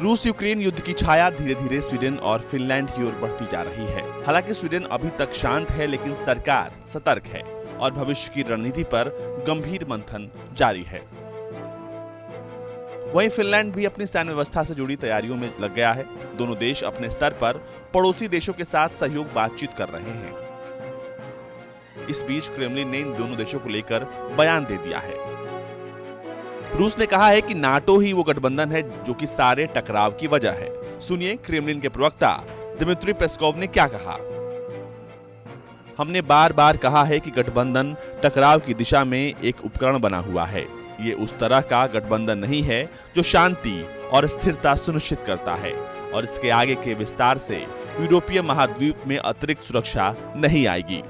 रूस यूक्रेन युद्ध की छाया धीरे धीरे स्वीडन और फिनलैंड की ओर बढ़ती जा रही है। हालांकि स्वीडन अभी तक शांत है, लेकिन सरकार सतर्क है और भविष्य की रणनीति पर गंभीर मंथन जारी है। वहीं फिनलैंड भी अपनी सैन्य व्यवस्था से जुड़ी तैयारियों में लग गया है। दोनों देश अपने स्तर पर पड़ोसी देशों के साथ सहयोग बातचीत कर रहे हैं। इस बीच क्रेमलिन ने इन दोनों देशों को लेकर बयान दे दिया है। रूस ने कहा है कि नाटो ही वो गठबंधन है जो कि सारे टकराव की वजह है। सुनिए क्रेमलिन के प्रवक्ता दिमित्री पेस्कोव ने क्या कहा। हमने बार बार कहा है कि गठबंधन टकराव की दिशा में एक उपकरण बना हुआ है। ये उस तरह का गठबंधन नहीं है जो शांति और स्थिरता सुनिश्चित करता है, और इसके आगे के विस्तार से यूरोपीय महाद्वीप में अतिरिक्त सुरक्षा नहीं आएगी।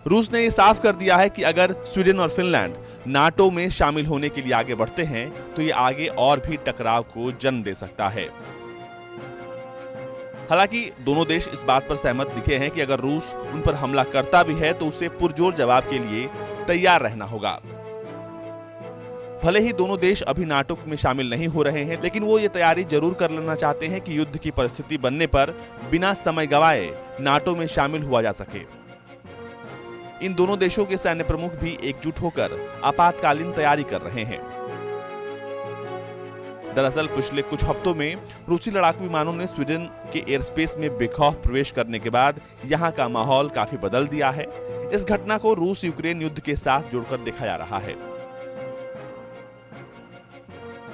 रूस ने ये साफ कर दिया है कि अगर स्वीडन और फिनलैंड नाटो में शामिल होने के लिए आगे बढ़ते हैं तो ये आगे और भी टकराव को जन्म दे सकता है। हालांकि दोनों देश इस बात पर सहमत दिखे हैं कि अगर रूस उन पर हमला करता भी है तो उसे पुरजोर जवाब के लिए तैयार रहना होगा। भले ही दोनों देश अभी नाटो में शामिल नहीं हो रहे हैं, लेकिन वो ये तैयारी जरूर कर लेना चाहते हैं कि युद्ध की परिस्थिति बनने पर बिना समय गंवाए नाटो में शामिल हुआ जा सके। इन दोनों देशों के सैन्य प्रमुख भी एकजुट होकर आपातकालीन तैयारी कर रहे हैं। दरअसल पिछले कुछ हफ्तों में रूसी लड़ाकू विमानों ने स्वीडन के एयरस्पेस में बेखौफ प्रवेश करने के बाद यहां का माहौल काफी बदल दिया है। इस घटना को रूस यूक्रेन युद्ध के साथ जोड़कर देखा जा रहा है।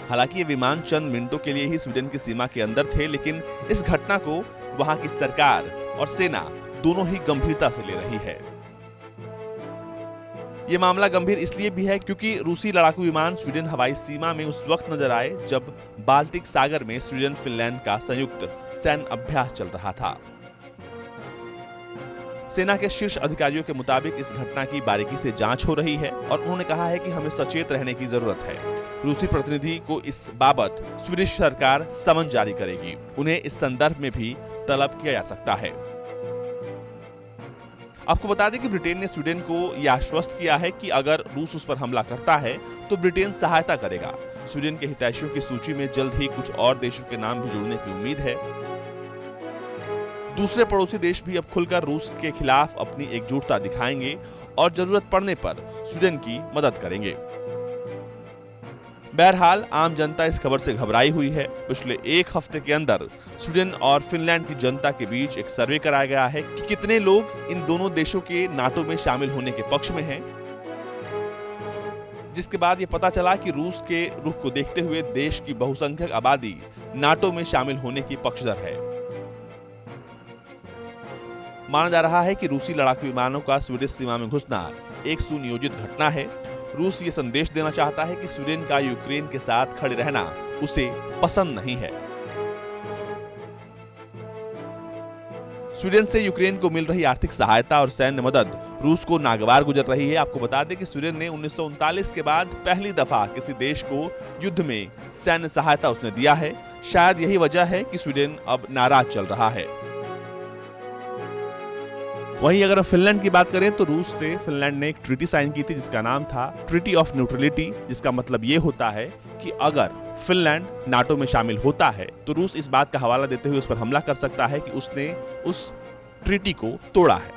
हालांकि ये विमान चंद मिनटों के लिए ही स्वीडन की सीमा के अंदर थे, लेकिन इस घटना को वहां की सरकार और सेना दोनों ही गंभीरता से ले रही है। ये मामला गंभीर इसलिए भी है क्योंकि रूसी लड़ाकू विमान स्वीडन हवाई सीमा में उस वक्त नजर आए जब बाल्टिक सागर में स्वीडन फिनलैंड का संयुक्त सैन्य अभ्यास चल रहा था। सेना के शीर्ष अधिकारियों के मुताबिक इस घटना की बारीकी से जांच हो रही है और उन्होंने कहा है कि हमें सचेत रहने की जरूरत है। रूसी प्रतिनिधि को इस बाबत स्वीडिश सरकार समन जारी करेगी। उन्हें इस संदर्भ में भी तलब किया जा सकता है। आपको बता दें कि ब्रिटेन ने स्वीडन को यह आश्वस्त किया है कि अगर रूस उस पर हमला करता है तो ब्रिटेन सहायता करेगा। स्वीडन के हितैषियों की सूची में जल्द ही कुछ और देशों के नाम भी जुड़ने की उम्मीद है। दूसरे पड़ोसी देश भी अब खुलकर रूस के खिलाफ अपनी एकजुटता दिखाएंगे और जरूरत पड़ने पर स्वीडन की मदद करेंगे। बहरहाल आम जनता इस खबर से घबराई हुई है। पिछले एक हफ्ते के अंदर स्वीडन और फिनलैंड की जनता के बीच एक सर्वे कराया गया है कि कितने लोग इन दोनों देशों के नाटो में शामिल होने के पक्ष में हैं, जिसके बाद ये पता चला कि रूस के रुख को देखते हुए देश की बहुसंख्यक आबादी नाटो में शामिल होने की पक्षधर है। माना जा रहा है कि रूसी लड़ाकू विमानों का स्वीडिश सीमा में घुसना एक सुनियोजित घटना है। रूस ये संदेश देना चाहता है कि स्वीडन का यूक्रेन के साथ खड़े रहना उसे पसंद नहीं है। स्वीडन से यूक्रेन को मिल रही आर्थिक सहायता और सैन्य मदद रूस को नागवार गुजर रही है। आपको बता दें कि स्वीडन ने 1939 के बाद पहली दफा किसी देश को युद्ध में सैन्य सहायता उसने दिया है। शायद यही वजह है कि स्वीडन अब नाराज चल रहा है। वहीं अगर फिनलैंड की बात करें तो रूस से फिनलैंड ने एक ट्रीटी साइन की थी जिसका नाम था ट्रीटी ऑफ न्यूट्रलिटी, जिसका मतलब ये होता है कि अगर फिनलैंड नाटो में शामिल होता है तो रूस इस बात का हवाला देते हुए उस पर हमला कर सकता है कि उसने उस ट्रीटी को तोड़ा है।